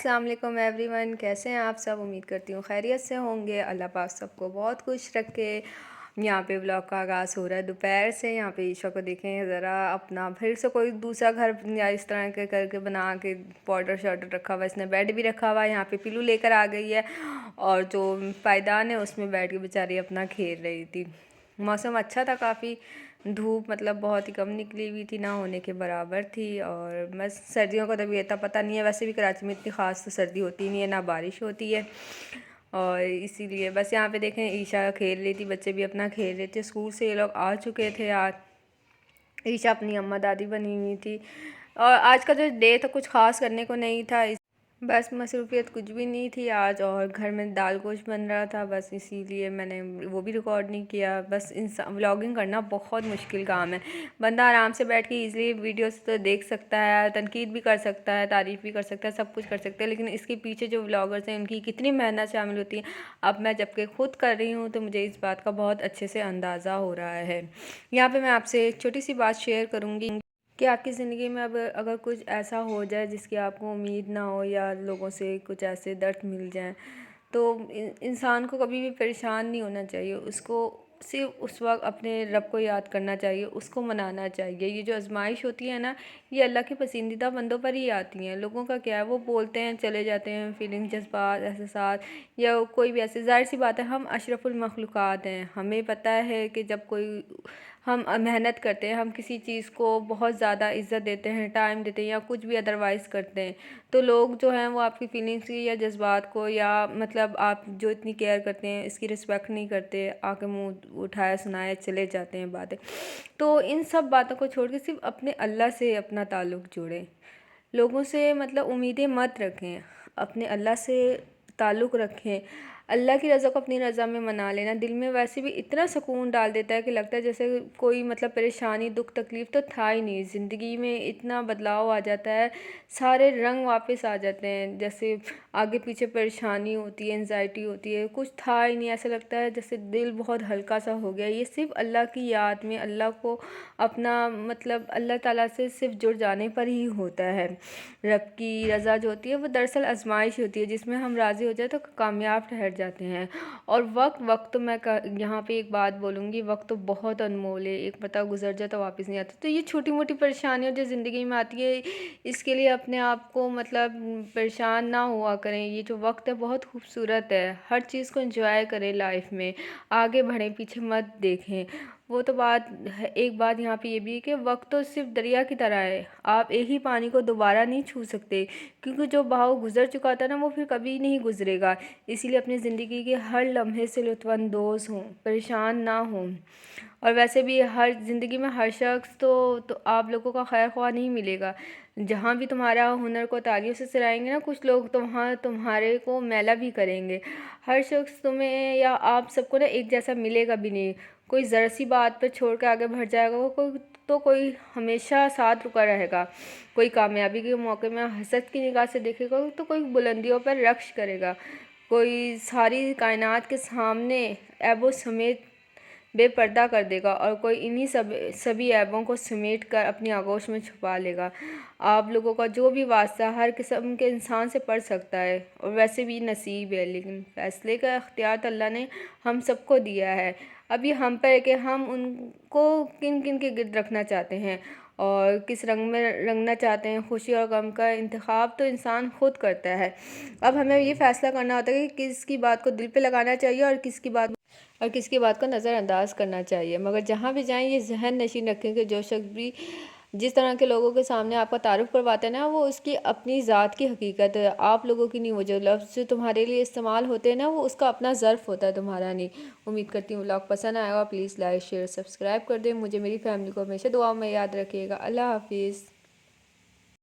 السلام علیکم every one, کیسے ہیں آپ سب؟ امید کرتی ہوں خیریت سے ہوں گے۔ اللہ پاک سب کو بہت خوش رکھے۔ یہاں پہ ولاگ کا آغاز ہو رہا ہے دوپہر سے۔ یہاں پہ عشاء کو دیکھیں ذرا اپنا پھر سے کوئی دوسرا گھر یا اس طرح کے کر کے بنا کے پاؤڈر شاؤڈر رکھا ہوا ہے، اس نے بیڈ بھی رکھا ہوا ہے۔ یہاں پہ پلو لے کر آ گئی ہے اور جو پائیدان ہے اس میں بیٹھ کے بیچاری اپنا کھیل رہی تھی۔ موسم اچھا تھا کافی، دھوپ مطلب بہت ہی کم نکلی ہوئی تھی، نہ ہونے کے برابر تھی۔ اور بس سردیوں کا تو بھی اتنا پتہ نہیں ہے، ویسے بھی کراچی میں اتنی خاص تو سردی ہوتی نہیں ہے، نہ بارش ہوتی ہے، اور اسی لیے بس یہاں پہ دیکھیں عشاء کھیل رہی تھی، بچے بھی اپنا کھیل رہے تھے۔ اسکول سے یہ لوگ آ چکے تھے۔ آج عشاء اپنی اماں دادی بنی ہوئی تھی، اور آج کا جو ڈے تھا کچھ خاص کرنے کو نہیں تھا، بس مصروفیت کچھ بھی نہیں تھی آج، اور گھر میں دال گوشت بن رہا تھا، بس اسی لیے میں نے وہ بھی ریکارڈ نہیں کیا۔ بس ولاگنگ کرنا بہت مشکل کام ہے، بندہ آرام سے بیٹھ کے ایزلی ویڈیوز تو دیکھ سکتا ہے، تنقید بھی کر سکتا ہے، تعریف بھی کر سکتا ہے، سب کچھ کر سکتا ہے، لیکن اس کے پیچھے جو ولاگرز ہیں ان کی کتنی محنت شامل ہوتی ہے، اب میں جب کہ خود کر رہی ہوں تو مجھے اس بات کا بہت اچھے سے اندازہ ہو رہا ہے۔ یہاں پہ میں آپ سے ایک چھوٹی سی بات شیئر کروں گی کہ آپ کی زندگی میں اب اگر کچھ ایسا ہو جائے جس کی آپ کو امید نہ ہو، یا لوگوں سے کچھ ایسے درد مل جائیں، تو انسان کو کبھی بھی پریشان نہیں ہونا چاہیے، اس کو صرف اس وقت اپنے رب کو یاد کرنا چاہیے، اس کو منانا چاہیے۔ یہ جو آزمائش ہوتی ہے نا، یہ اللہ کے پسندیدہ بندوں پر ہی آتی ہیں۔ لوگوں کا کیا ہے، وہ بولتے ہیں چلے جاتے ہیں، فیلنگ جذبات احساسات یا کوئی بھی ایسے، ظاہر سی بات ہے ہم اشرف المخلوقات ہیں، ہمیں پتہ ہے کہ جب کوئی ہم محنت کرتے ہیں، ہم کسی چیز کو بہت زیادہ عزت دیتے ہیں، ٹائم دیتے ہیں، یا کچھ بھی ادروائز کرتے ہیں، تو لوگ جو ہیں وہ آپ کی فیلنگس کی یا جذبات کو، یا مطلب آپ جو اتنی کیئر کرتے ہیں اس کی رسپیکٹ نہیں کرتے، آ کے منہ اٹھائے سنائے چلے جاتے ہیں باتیں۔ تو ان سب باتوں کو چھوڑ کے صرف اپنے اللہ سے اپنا تعلق جوڑیں، لوگوں سے مطلب امیدیں مت رکھیں، اپنے اللہ سے تعلق رکھیں۔ اللہ کی رضا کو اپنی رضا میں منا لینا دل میں ویسے بھی اتنا سکون ڈال دیتا ہے کہ لگتا ہے جیسے کوئی مطلب پریشانی دکھ تکلیف تو تھا ہی نہیں، زندگی میں اتنا بدلاؤ آ جاتا ہے، سارے رنگ واپس آ جاتے ہیں، جیسے آگے پیچھے پریشانی ہوتی ہے، انزائٹی ہوتی ہے، کچھ تھا ہی نہیں، ایسا لگتا ہے جیسے دل بہت ہلکا سا ہو گیا۔ یہ صرف اللہ کی یاد میں، اللہ کو اپنا مطلب اللہ تعالیٰ سے صرف جڑ جانے پر ہی ہوتا ہے۔ رب کی رضا جو ہوتی ہے وہ دراصل آزمائش ہوتی ہے، جس میں ہم راضی ہو جائے تو کامیاب ٹھہر جاتے ہیں۔ اور وقت تو میں یہاں پہ ایک بات بولوں گی، وقت تو بہت انمول ہے، ایک پتہ گزر جائے تو واپس نہیں آتا۔ تو یہ چھوٹی موٹی پریشانیاں جو زندگی میں آتی ہے، اس کے لیے اپنے آپ کو مطلب پریشان نہ ہوا کریں۔ یہ جو وقت ہے بہت خوبصورت ہے، ہر چیز کو انجوائے کریں لائف میں، آگے بڑھیں، پیچھے مت دیکھیں۔ وہ تو بات ہے، ایک بات یہاں پہ یہ بھی ہے کہ وقت تو صرف دریا کی طرح ہے، آپ ایک ہی پانی کو دوبارہ نہیں چھو سکتے، کیونکہ جو بہاؤ گزر چکا تھا نا وہ پھر کبھی نہیں گزرے گا۔ اسی لیے اپنی زندگی کے ہر لمحے سے لطف اندوز ہوں، پریشان نہ ہوں۔ اور ویسے بھی ہر زندگی میں ہر شخص تو آپ لوگوں کا خیر خواہ نہیں ملے گا۔ جہاں بھی تمہارا ہنر کو تعریف سے سرائیں گے نا، کچھ لوگ تمہارے کو میلا بھی کریں گے۔ ہر شخص تمہیں یا آپ سب کو نا ایک جیسا ملے گا بھی نہیں، کوئی ذرا سی بات پہ چھوڑ کے آگے بڑھ جائے گا، کوئی ہمیشہ ساتھ رکا رہے گا، کوئی کامیابی کے موقع میں حسد کی نگاہ سے دیکھے گا، تو کوئی بلندیوں پر رقص کرے گا، کوئی ساری کائنات کے سامنے عیبوں سمیت بے پردہ کر دے گا، اور کوئی انہی سبھی عیبوں کو سمیٹ کر اپنی آغوش میں چھپا لے گا۔ آپ لوگوں کا جو بھی واسطہ ہر قسم کے انسان سے پڑ سکتا ہے، اور ویسے بھی نصیب ہے، لیکن فیصلے کا اختیار تو اللہ نے ہم سب کو دیا ہے۔ اب یہ ہم پر ہے کہ ہم ان کو کن کن کے گرد رکھنا چاہتے ہیں، اور کس رنگ میں رنگنا چاہتے ہیں۔ خوشی اور غم کا انتخاب تو انسان خود کرتا ہے۔ اب ہمیں یہ فیصلہ کرنا ہوتا ہے کہ کس کی بات کو دل پہ لگانا چاہیے، اور کس کی بات کو نظر انداز کرنا چاہیے۔ مگر جہاں بھی جائیں یہ ذہن نشین رکھیں کہ جو شخص بھی جس طرح کے لوگوں کے سامنے آپ کا تعارف کرواتے ہیں نا، وہ اس کی اپنی ذات کی حقیقت ہے، آپ لوگوں کی نہیں۔ وہ جو لفظ تمہارے لیے استعمال ہوتے ہیں نا، وہ اس کا اپنا ظرف ہوتا ہے، تمہارا نہیں۔ امید کرتی ہوں ولاگ پسند آئے گا، پلیز لائک شیئر سبسکرائب کر دیں، مجھے میری فیملی کو ہمیشہ دعاؤں میں یاد رکھیے گا۔ اللہ حافظ۔